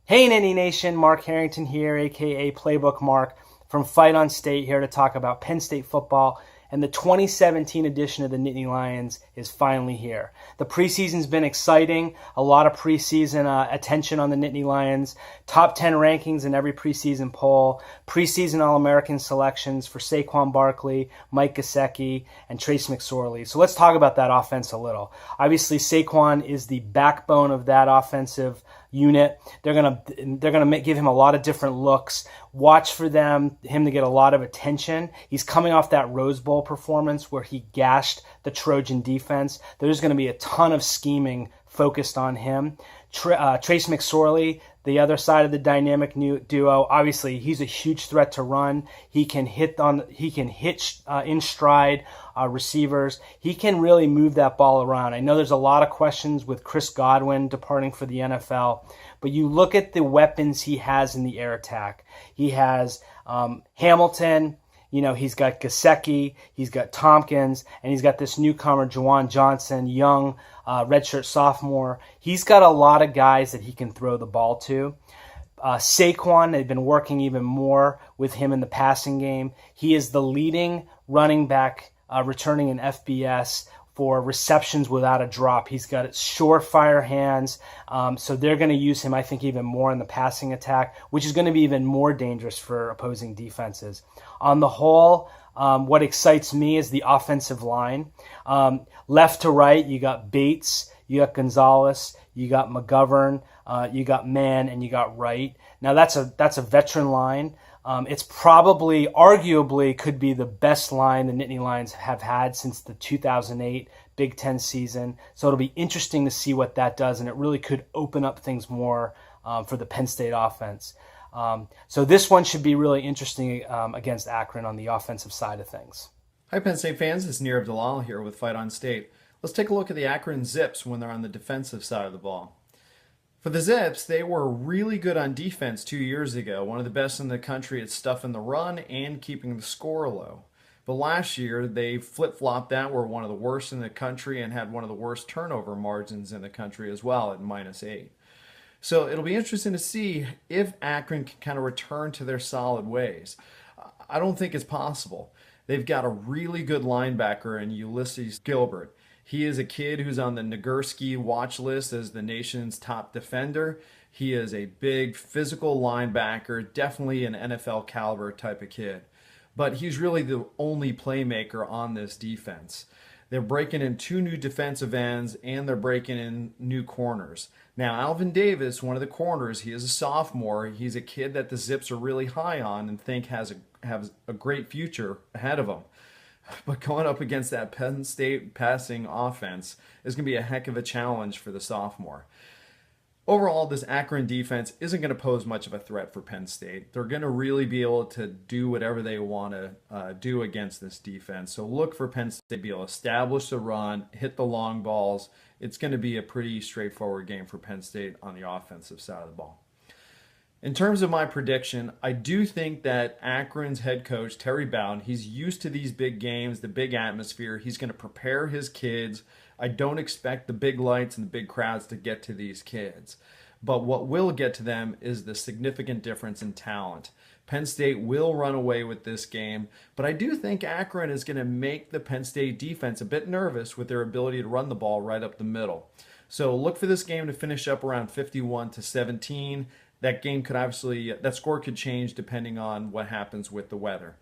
Hey Nittany Nation, Mark Harrington here, aka Playbook Mark from Fight on State, here to talk about Penn State football. And the 2017 edition of the Nittany Lions is finally here. The preseason's been exciting, a lot of preseason attention on the Nittany Lions, top 10 rankings in every preseason poll, preseason All-American selections for Saquon Barkley, Mike Gesicki, and Trace McSorley. So let's talk about that offense a little. Obviously, Saquon is the backbone of that offensive unit. They're gonna give him a lot of different looks. Watch for him to get a lot of attention. He's coming off that Rose Bowl performance where he gashed the Trojan defense. There's going to be a ton of scheming focused on him. Trace McSorley, the other side of the dynamic duo, obviously he's a huge threat to run. He can hit in stride receivers. He can really move that ball around. I know there's a lot of questions with Chris Godwin departing for the NFL, but you look at the weapons he has in the air attack. He has Hamilton. He's got Gesicki, he's got Tompkins, and he's got this newcomer, Juwan Johnson, young redshirt sophomore. He's got a lot of guys that he can throw the ball to. Saquon, they've been working even more with him in the passing game. He is the leading running back returning in FBS for receptions without a drop. He's got surefire hands, so they're going to use him, I think, even more in the passing attack, which is going to be even more dangerous for opposing defenses. On the whole, what excites me is the offensive line. Left to right, you got Bates, you got Gonzalez, you got McGovern, you got Mann, and you got Wright. Now that's a veteran line. It's probably, arguably, could be the best line the Nittany Lions have had since the 2008 Big Ten season. So it'll be interesting to see what that does, and it really could open up things more for the Penn State offense. So this one should be really interesting against Akron on the offensive side of things. Hi Penn State fans, it's Nir Abdullah here with Fight on State. Let's take a look at the Akron Zips when they're on the defensive side of the ball. For the Zips, they were really good on defense 2 years ago, one of the best in the country at stuffing the run and keeping the score low. But last year, they flip-flopped that, were one of the worst in the country and had one of the worst turnover margins in the country as well at -8. So it'll be interesting to see if Akron can kind of return to their solid ways. I don't think it's possible. They've got a really good linebacker in Ulysses Gilbert. He is a kid who's on the Nagurski watch list as the nation's top defender. He is a big physical linebacker, definitely an NFL caliber type of kid. But he's really the only playmaker on this defense. They're breaking in 2 new defensive ends and they're breaking in new corners. Now, Alvin Davis, one of the corners, he is a sophomore. He's a kid that the Zips are really high on and think has a great future ahead of him. But going up against that Penn State passing offense is going to be a heck of a challenge for the sophomore. Overall, this Akron defense isn't going to pose much of a threat for Penn State. They're going to really be able to do whatever they want to do against this defense. So look for Penn State to be able to establish the run, hit the long balls. It's going to be a pretty straightforward game for Penn State on the offensive side of the ball. In terms of my prediction, I do think that Akron's head coach, Terry Bowden, he's used to these big games, the big atmosphere. He's going to prepare his kids. I don't expect the big lights and the big crowds to get to these kids. But what will get to them is the significant difference in talent. Penn State will run away with this game, but I do think Akron is going to make the Penn State defense a bit nervous with their ability to run the ball right up the middle. So look for this game to finish up around 51-17. That score could change depending on what happens with the weather.